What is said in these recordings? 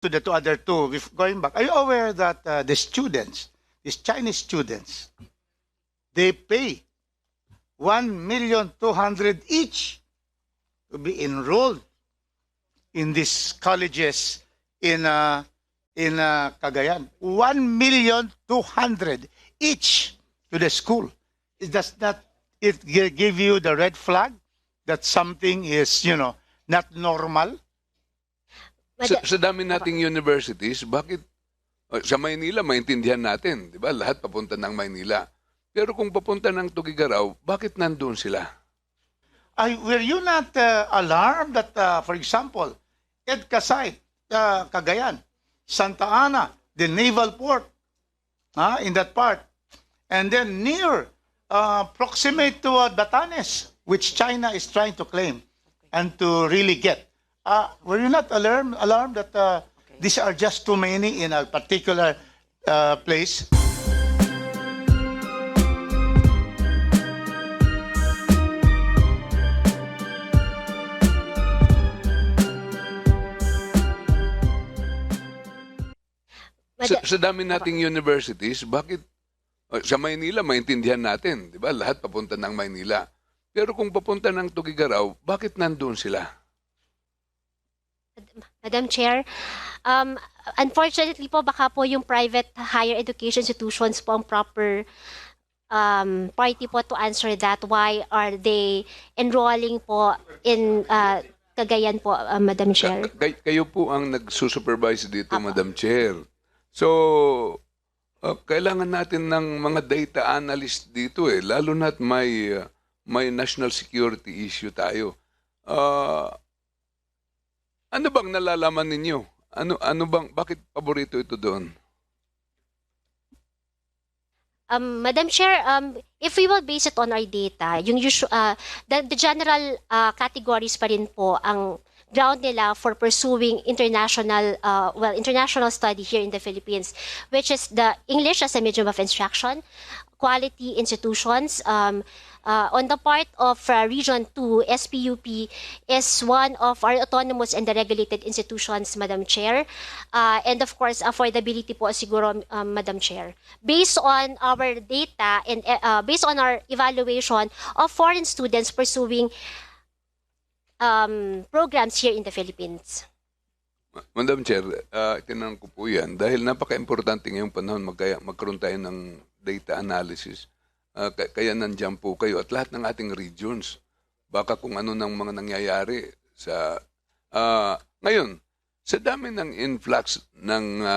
to the two other two, going back, are you aware that the students, these Chinese students, they pay 1,200,000 each to be enrolled in these colleges in Cagayan? 1,200,000 each to the school. Does that it give you the red flag that something is, not normal? Sa dami nating universities, bakit sa Maynila maintindihan natin, 'di ba? Lahat papunta ng Maynila. Pero kung papunta ng Tugigaraw, bakit nandoon sila? Were you not alarmed that, for example, Kasay, Cagayan, Santa Ana, the naval port, in that part, and then near, proximate to Batanes, which China is trying to claim and to really get? Were you not alarmed that these are just too many in a particular place? Sa dami nating universities, bakit sa Maynila maintindihan natin, 'di ba? Lahat papunta ng Maynila. Pero kung papunta ng Tugigaraw, bakit nandoon sila? Madam Chair, unfortunately po, baka po yung private higher education institutions po ang proper party po to answer that. Why are they enrolling po in Cagayan po, Madam Chair? Kayo po ang nagsusupervise dito, Madam Chair. So, kailangan natin ng mga data analyst dito lalo na't may national security issue tayo. Ano bang nalalaman ninyo? Ano bang bakit paborito ito doon? Madam Chair, if we will base it on our data, yung the general categories pa rin po ang ground nila for pursuing international study here in the Philippines, which is the English as a medium of instruction, quality institutions. On the part of Region 2, SPUP is one of our autonomous and regulated institutions, Madam Chair. And of course, affordability po siguro, Madam Chair. Based on our data and based on our evaluation of foreign students pursuing programs here in the Philippines. Madam Chair, tinanong ko po yan dahil napaka-importante ngayong panahon magkaroon tayo ng data analysis. Kaya nandiyan po kayo at lahat ng ating regions. Baka kung ano ng mga nangyayari sa... ngayon, sa dami ng influx ng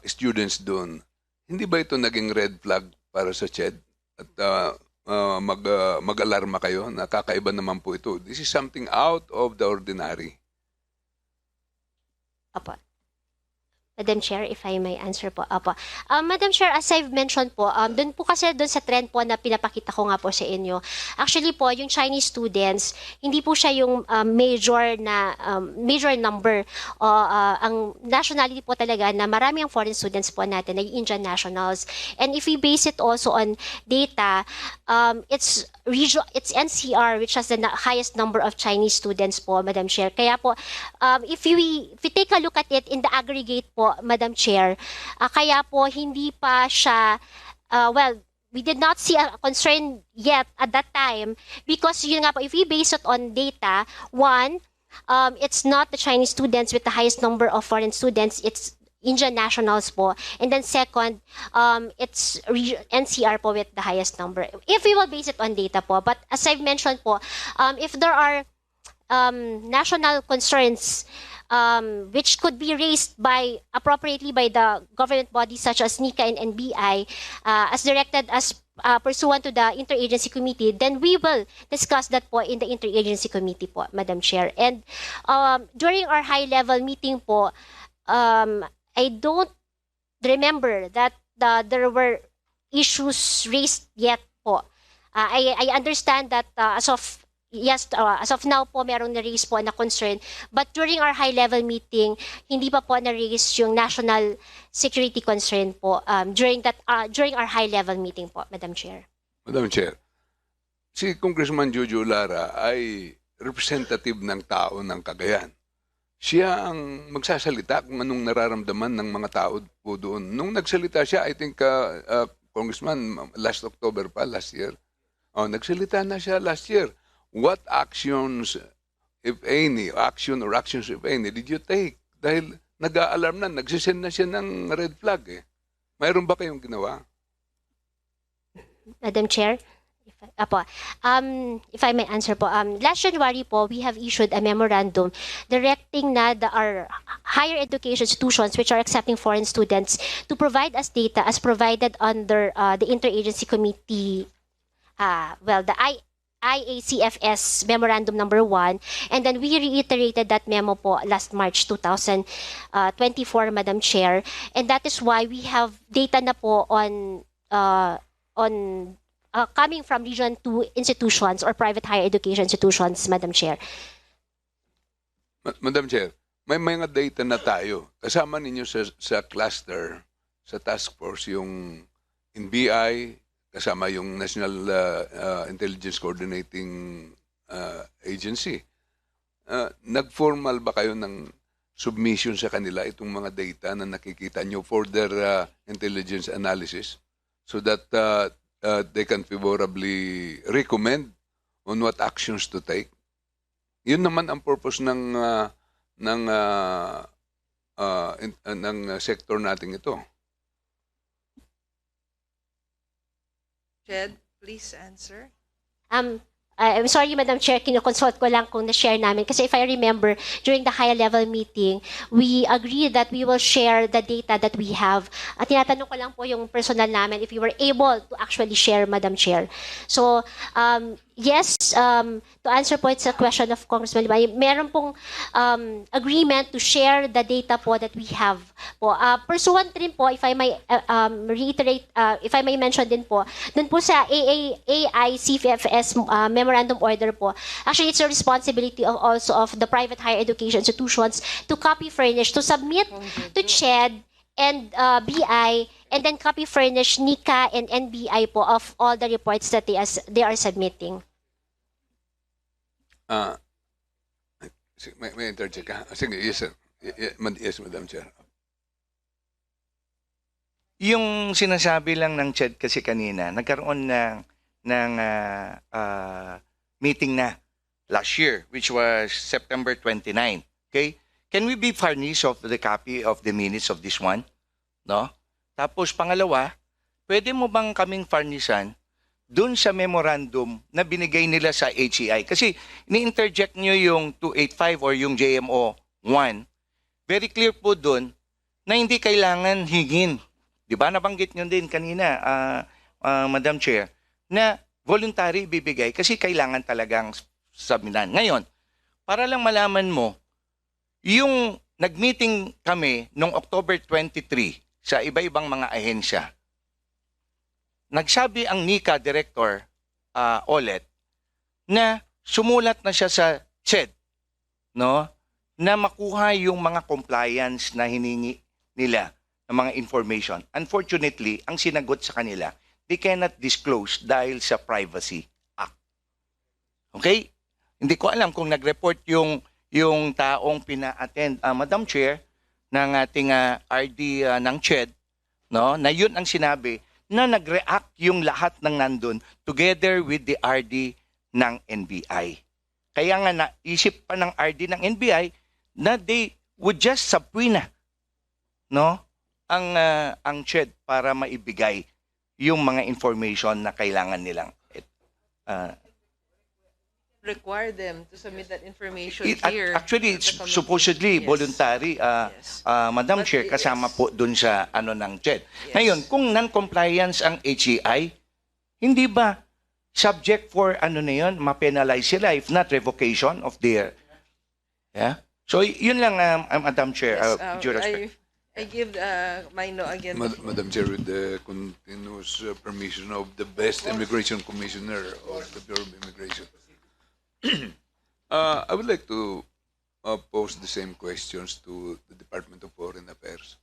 students doon, hindi ba ito naging red flag para sa CHED? At mag-alarma kayo na kakaiba naman po ito. This is something out of the ordinary. Apo. Madam Chair, if I may answer po. Apo. Madam Chair, as I've mentioned po, doon po kasi doon sa trend po na pinapakita ko nga po sa inyo. Actually po, yung Chinese students, hindi po siya yung major number. Ang nationality po talaga na marami ang foreign students po natin ay Indian nationals. And if we base it also on data, it's NCR which has the highest number of Chinese students po, Madam Chair. Kaya po, if we take a look at it in the aggregate po, Madam Chair, kaya po hindi pa siya, we did not see a concern yet at that time because yun nga po, if we base it on data, one, it's not the Chinese students with the highest number of foreign students, it's Indian nationals po. And then second, it's NCR po with the highest number. If we will base it on data po, but as I've mentioned po, if there are national concerns which could be raised appropriately by the government bodies such as NICA and NBI, as directed as pursuant to the interagency committee, then we will discuss that po in the interagency committee po, Madam Chair. And during our high-level meeting po, I don't remember that there were issues raised yet po. I understand that as of now po meron na-raise po na concern, but during our high-level meeting, hindi pa po na-raise yung national security concern po during our high-level meeting po, Madam Chair. Madam Chair, si Congressman Jojo Lara ay representative ng tao ng Cagayan. siya ang magsasalita kung anong nararamdaman ng mga tao po doon. Nung nagsalita siya, I think, Congressman, last October pa, last year. Nagsalita na siya last year. What actions, if any, actions if any, did you take? Dahil nag-a-alarm na, nagsisend na siya ng red flag eh. Mayroon ba kayong ginawa? Madam Chair, if I may answer po, last January po, we have issued a memorandum directing na our higher education institutions which are accepting foreign students to provide us data as provided under the Interagency Committee, the IACFS Memorandum number 1, and then we reiterated that memo po last March 2024, Madam Chair, and that is why we have data na po on coming from Region 2 institutions or private higher education institutions, Madam Chair. Madam Chair, may mga data na tayo. Kasama ninyo sa cluster, sa task force, yung NBI, kasama yung National Intelligence Coordinating Agency. Nag-formal ba kayo ng submission sa kanila itong mga data na nakikita nyo for their intelligence analysis so that they can favorably recommend on what actions to take? Yun naman ang purpose ng sector natin ito. Jed, please answer. I'm sorry, Madam Chair, kinoconsult ko lang kung na-share namin. Kasi if I remember, during the high-level meeting, we agreed that we will share the data that we have. At tinatanong ko lang po yung personal namin if we were able to actually share, Madam Chair. So, yes, to answer po sa question of Congressman Libay, meron pong agreement to share the data po that we have po. Pursuant rin po, if I may reiterate, if I may mention din po, dun po sa AICFS memorandum order po, actually it's a responsibility also of the private higher education institutions to copy furnish, to submit to CHED and BI, and then copy furnish NICA and NBI po of all the reports that they are submitting. May interject ka? Sige, yes, sir. Yes, Madam Chair. Yung sinasabi lang ng CHED kasi kanina, nagkaroon ng meeting na last year, which was September 29. Okay? Can we be furnished of the copy of the minutes of this one? No? Tapos pangalawa, pwede mo bang kaming furnishan dun sa memorandum na binigay nila sa HEI? Kasi ni-interject nyo yung 285 or yung JMO 1. Very clear po dun na hindi kailangan hingin. Di ba? Nabanggit nyo din kanina, Madam Chair, na voluntary bibigay kasi kailangan talagang sabinan. Ngayon, para lang malaman mo, yung nag-meeting kami noong October 23 sa iba-ibang mga ahensya, nagsabi ang NICA Director, Olet, na sumulat na siya sa CHED, no, na makuha yung mga compliance na hiningi nila ng mga information. Unfortunately, ang sinagot sa kanila, they cannot disclose dahil sa Privacy Act. Okay? Hindi ko alam kung nag-report yung taong pina-attend, Madam Chair, ng ating RD ng CHED, no, na yun ang sinabi na nag-react yung lahat ng nandun together with the RD ng NBI. Kaya nga naisip pa ng RD ng NBI na they would just subpoena, no, ang CHED para maibigay yung mga information na kailangan nilang Require them to submit that information here. Actually, at it's the committee. supposedly Yes. voluntary, Yes. Madam But Chair, it- kasama yes. po dun sa ng CHED. Yes. Ngayon, kung non-compliance ang HEI, hindi ba subject for na yun, ma-penalize sila if not revocation of their... Yeah? So, yun lang, Madam Chair, Yes, with due respect. I give Mino again. Madam Chair, with the continuous permission of the best immigration commissioner of the Bureau of Immigration. I would like to pose the same questions to the Department of Foreign Affairs.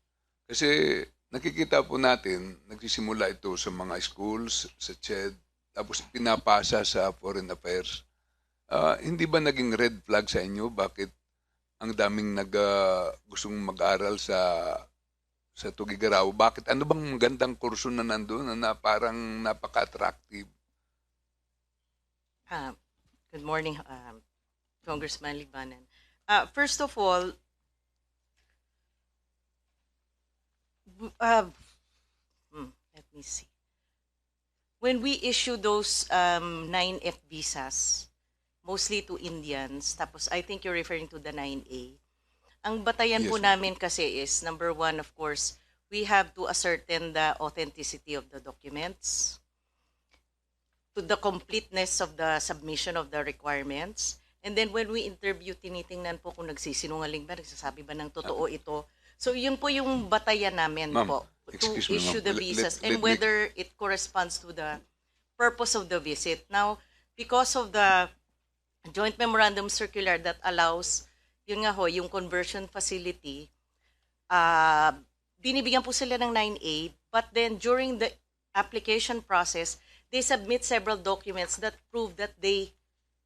Kasi nakikita po natin, nagsisimula ito sa mga schools, sa CHED, tapos pinapasa sa Foreign Affairs. Hindi ba naging red flag sa inyo? Bakit ang daming gustong mag-aral sa Tugigaraw. Bakit? Ano bang magandang kurso na nandun na parang napaka-attractive? Good morning, Congressman Libanan. First of all, let me see. When we issue those 9F visas, mostly to Indians, tapos I think you're referring to the 9A, ang batayan po Yes, namin kasi is, number one, of course, we have to ascertain the authenticity of the documents, to the completeness of the submission of the requirements, and then when we interview, tinitingnan po kung nagsisinungaling ba, nagsasabi ba ng totoo ito. So yun po yung batayan namin Ma'am, po to excuse me, issue ma'am. the Let- visas let and me- whether it corresponds to the purpose of the visit. Now, because of the joint memorandum circular that allows, yun nga ho, yung conversion facility, binibigyan po sila ng 9A, but then during the application process, they submit several documents that prove that they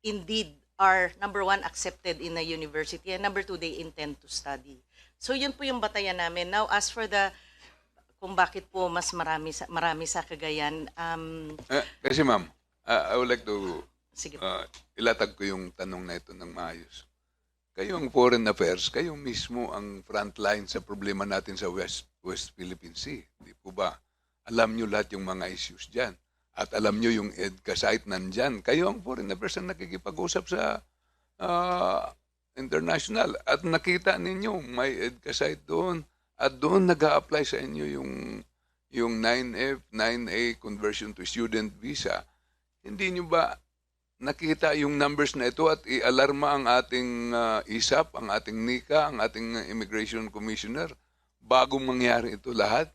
indeed are, number one, accepted in a university, and number two, they intend to study. So yun po yung batayan namin. Now, as for the, kung bakit po mas marami sa Cagayan, Kasi ma'am, I would like to sige po. ilatag ko yung tanong na ito ng maayos. Kayong Foreign Affairs, kayo mismo ang frontline sa problema natin sa West Philippine Sea. Di po ba? Alam nyo lahat yung mga issues dyan. At alam nyo yung EDCA site nandyan. Kayo ang Foreign Affairs ang nakikipag-usap sa international. At nakita ninyo, may EDCA site doon. At doon nag-a-apply sa inyo yung 9F, 9A conversion to student visa. Hindi nyo ba nakita yung numbers na ito at i-alarma ang ating ISAP, ang ating NICA, ang ating Immigration Commissioner bago mangyari ito lahat?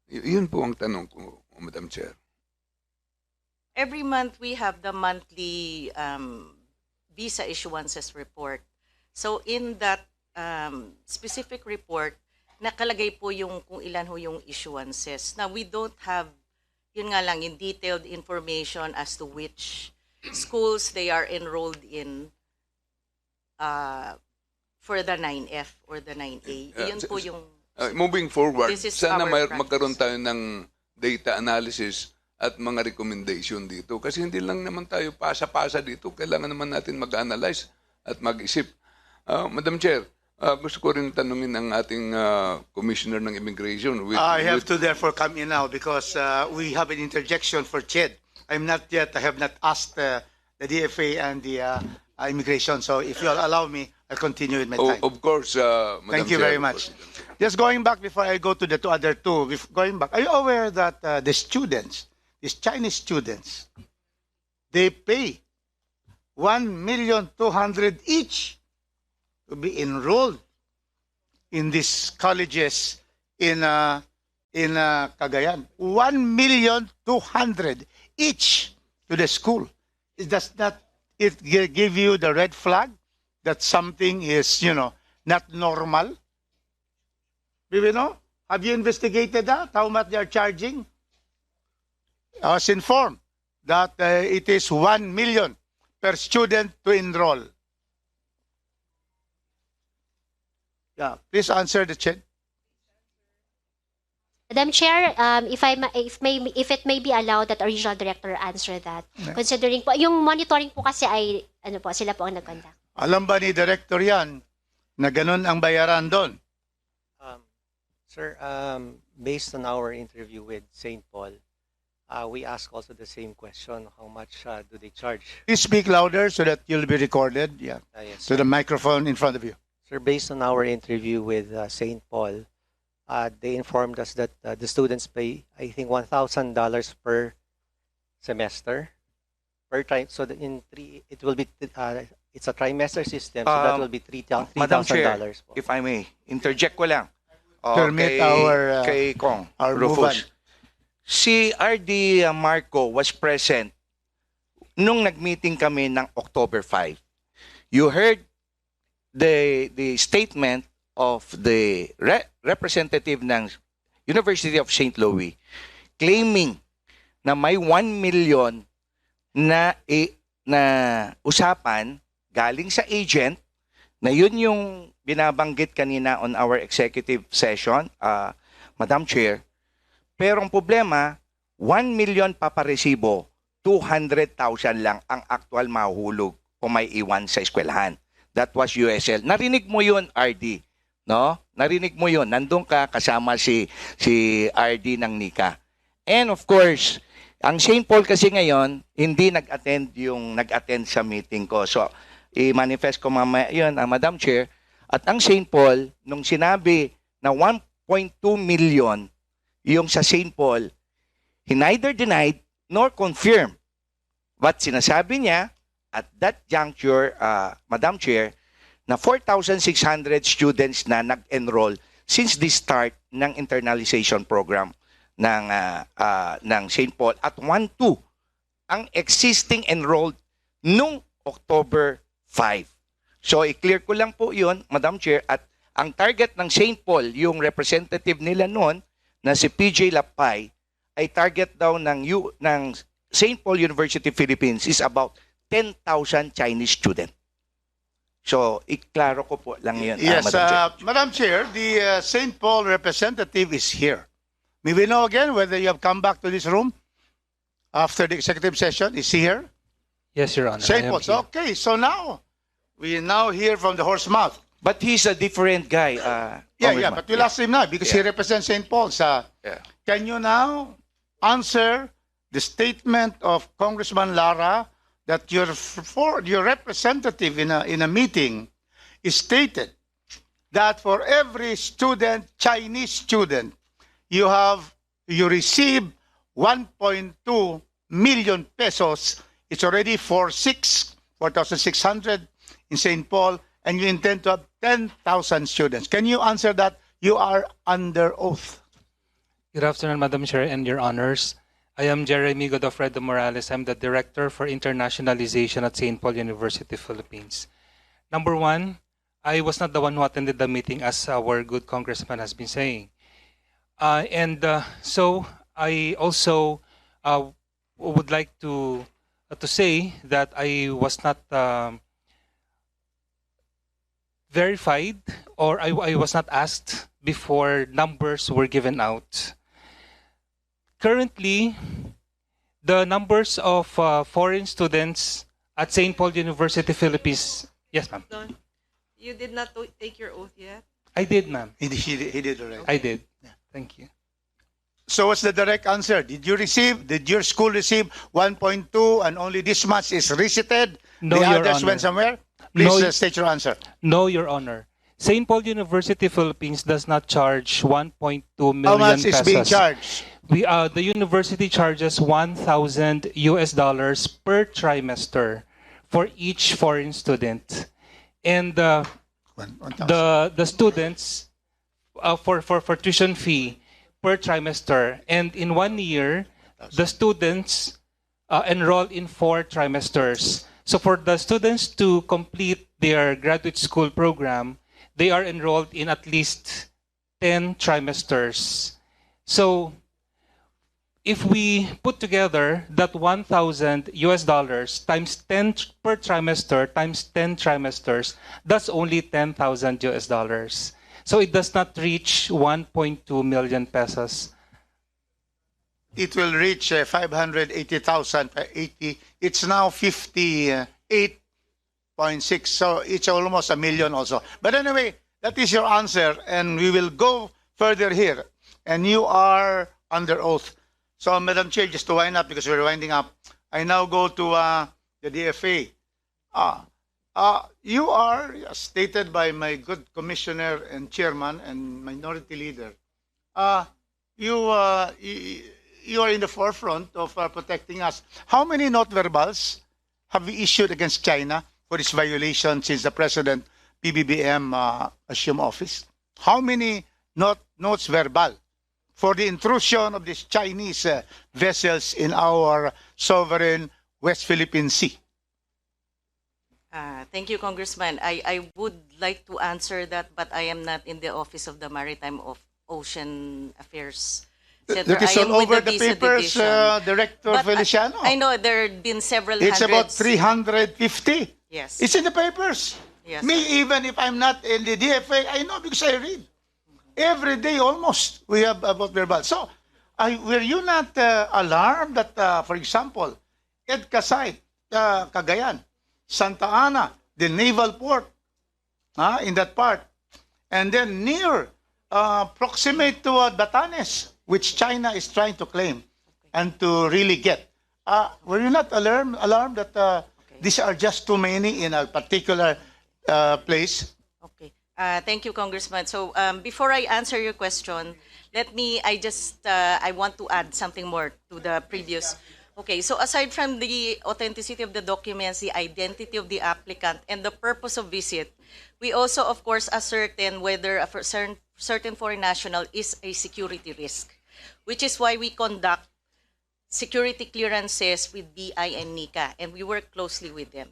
Yun po ang tanong ko, Madam Chair. Every month we have the monthly visa issuances report. So in that specific report, nakalagay po yung kung ilan ho yung issuances. Now we don't have, yun nga lang, yung detailed information as to which schools they are enrolled in for the 9F or the 9A. Yun po yung... Moving forward, This is sana our practice. magkaroon tayo ng data analysis at mga recommendation dito. Kasi hindi lang naman tayo pasa-pasa dito. Kailangan naman natin mag-analyze at mag-isip. Madam Chair, gusto ko rin tanungin ang ating Commissioner ng Immigration. I have to therefore come in now because we have an interjection for Ched. I have not asked the DFA and the immigration. So if you'll allow me, I'll continue with my time. Of course, Madam Thank you Chair, very of much. course. Just going back before I go to the other two, going back, are you aware that the students, these Chinese students, they pay 1,200,000 each to be enrolled in these colleges in Cagayan? 1,200,000 each to the school. Does not it give you the red flag that something is, not normal? Do you know? Have you investigated that? How much they are charging? I was informed that it is 1 million per student to enroll. Yeah, please answer the chat. Madam Chair, if it may be allowed that our regional director answer that. Considering po, yung monitoring po kasi ay, sila po ang nag-conduct. Alam ba ni Director yan na ganun ang bayaran doon? Sir, based on our interview with St. Paul, we asked also the same question. How much do they charge? Please speak louder so that you'll be recorded. Yeah, Yes, to sir. the microphone in front of you. Sir, based on our interview with St. Paul, they informed us that the students pay, I think, $1,000 per semester per time. So that it will be it's a trimester system, so that will be Madam Chair, $3,000 po. if I may, interject ko lang. Permit kay Kong our Rufus. move Si RD Marco was present nung nag-meeting kami ng October 5. You heard the statement of the representative ng University of St. Louis claiming na may 1 million na usapan galing sa agent na yun yung binabanggit kanina on our executive session, Madam Chair. Pero ang problema, 1 million paparesibo, 200,000 lang ang actual mahuhulog kung may iwan sa eskwelahan. That was USL. Narinig mo yun, RD. No? Narinig mo yun. Nandun ka kasama si RD ng NICA. And of course, ang St. Paul kasi ngayon, hindi nag-attend sa meeting ko. So, i-manifest ko mamaya yun, Madam Chair. At ang St. Paul, nung sinabi na 1.2 million yung sa St. Paul, he neither denied nor confirmed. But sinasabi niya, at that juncture, Madam Chair, na 4,600 students na nag-enroll since the start ng internalization program ng St. Paul at 1-2 ang existing enrolled nung October 5. So, i-clear ko lang po yun, Madam Chair, at ang target ng St. Paul, yung representative nila noon, na si PJ Lapay, ay target daw ng St. Paul University Philippines is about 10,000 Chinese students. So, iklaro ko po lang yun. Yes, Madam Chair. Madam Chair, the St. Paul representative is here. May we know again whether you have come back to this room after the executive session? Is he here? Yes, Your Honor. St. I am Paul. here. Okay, so now, we now hear from the horse mouth. But he's a different guy. Yeah, but we'll ask him now because he represents St. Paul's. Yeah. Can you now answer the statement of Congressman Lara that your representative in a meeting is stated that for every student, Chinese student, you receive 1.2 million pesos. It's already 4,600 in St. Paul, and you intend to have 10,000 students. Can you answer that? You are under oath. Good afternoon, Madam Chair and Your Honors. I am Jeremy Godofredo Morales. I'm the Director for Internationalization at St. Paul University, Philippines. Number one, I was not the one who attended the meeting, as our good congressman has been saying. So I also would like to say that I was not verified, or I was not asked before numbers were given out. Currently, the numbers of foreign students at St. Paul University, Philippines. Yes, ma'am. Don, you did not take your oath yet? I did, ma'am. He did already. I did. Thank you. So what's the direct answer? Did your school receive 1.2 and only this much is receipted? No, the Your others Honor. went somewhere? Please No, state your answer. No, Your Honor. St. Paul University, Philippines does not charge 1.2 million How much pesos. is being charged? The university charges $1,000 per trimester for each foreign student, and 1,000. the students for tuition fee per trimester, and in 1 year, the students enroll in 4 trimesters. So for the students to complete their graduate school program, they are enrolled in at least 10 trimesters. So if we put together that $1,000 times 10 per trimester times 10 trimesters, that's only $10,000. So it does not reach 1.2 million pesos. It will reach 580,000. It's now 58.6. So it's almost a million also. But anyway, that is your answer, and we will go further here. And you are under oath. So, Madam Chair, just to wind up, because we're winding up, I now go to the DFA. You are, as stated by my good commissioner and chairman and minority leader, you are in the forefront of protecting us. How many note verbals have we issued against China for this violation since the President PBBM assumed office? How many notes verbal for the intrusion of these Chinese vessels in our sovereign West Philippine Sea? Thank you, Congressman. I would like to answer that, but I am not in the Office of the Maritime Ocean Affairs Center. That is I am all with over the the Visa papers, Division. Director But Feliciano. I know there have been several It's about hundreds. 350. Yes. It's in the papers. Yes, Me, even if I'm not in the DFA, I know because I read. Every day almost, we have about verbal. So, were you not alarmed that, for example, EDCA site, Cagayan, Santa Ana, the naval port, in that part, and then near, proximate to Batanes, which China is trying to claim and to really get. Were you not alarmed that these are just too many in a particular place? Okay. Thank you, Congressman. So before I answer your question, I want to add something more to the previous. Okay, so aside from the authenticity of the documents, the identity of the applicant, and the purpose of visit, we also, of course, ascertain whether a certain foreign national is a security risk, which is why we conduct security clearances with BI and NICA, and we work closely with them.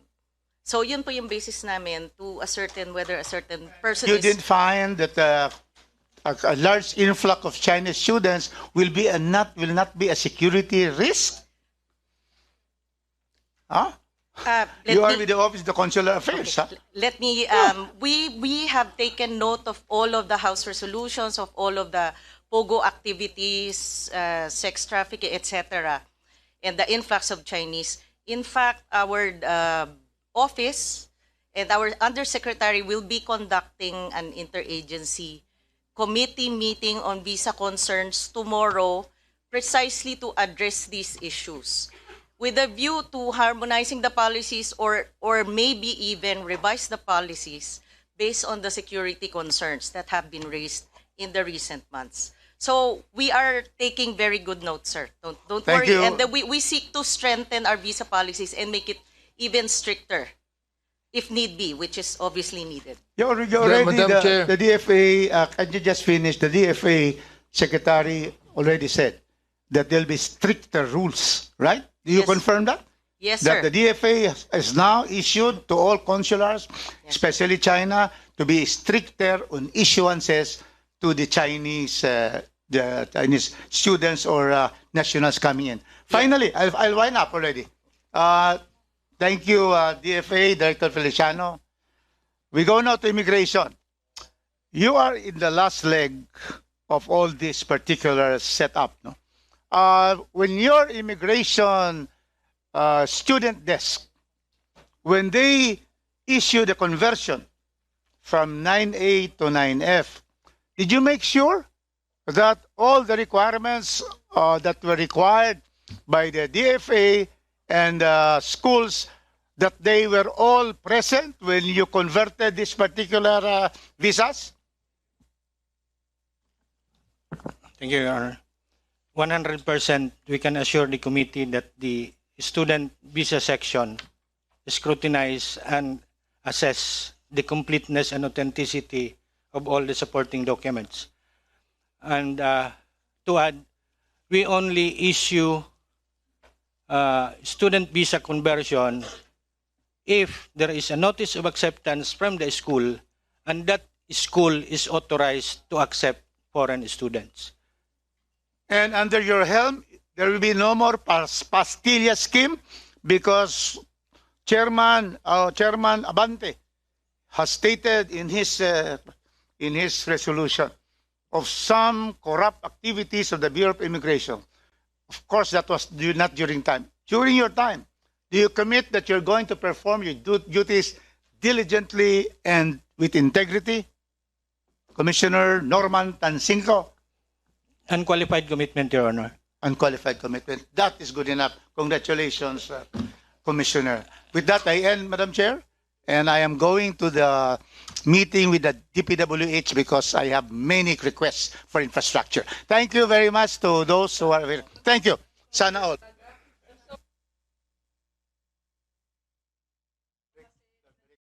So yun po yung basis namin to ascertain whether a certain person You is... didn't find that a large influx of Chinese students will not be a security risk? Huh? You are with the Office of the Consular Affairs, huh? Let me, we have taken note of all of the House resolutions, of all of the POGO activities, sex trafficking, etc., and the influx of Chinese. In fact, our office and our undersecretary will be conducting an interagency committee meeting on visa concerns tomorrow, precisely to address these issues, with a view to harmonizing the policies or maybe even revise the policies based on the security concerns that have been raised in the recent months. So we are taking very good note, sir. Don't Thank worry. you. And we seek to strengthen our visa policies and make it even stricter, if need be, which is obviously needed. You already Madam Chair. the DFA, can you just finish? The DFA secretary already said that there'll be stricter rules, right? Do you Yes. confirm that? Yes, sir. That the DFA is now issued to all consulars, especially China, to be stricter on issuances to the Chinese students or nationals coming in. Finally, I'll wind up already. Thank you, DFA Director Feliciano. We go now to immigration. You are in the last leg of all this particular setup, no? When your immigration student desk, when they issue the conversion from 9A to 9F, did you make sure that all the requirements that were required by the DFA and schools, that they were all present when you converted this particular visas? Thank you, Your Honor. 100% we can assure the committee that the student visa section scrutinize and assess the completeness and authenticity of all the supporting documents. And to add, we only issue student visa conversion if there is a notice of acceptance from the school and that school is authorized to accept foreign students. And under your helm, there will be no more pastilla scheme because Chairman Abante has stated in his resolution of some corrupt activities of the Bureau of Immigration. Of course, that was not during time. During your time, do you commit that you're going to perform your duties diligently and with integrity? Commissioner Norman Tansinko. Unqualified commitment, Your Honor. Unqualified commitment. That is good enough. Congratulations, Commissioner. With that, I end, Madam Chair, and I am going to the meeting with the DPWH because I have many requests for infrastructure. Thank you very much to those who are here. Thank you. Sana all.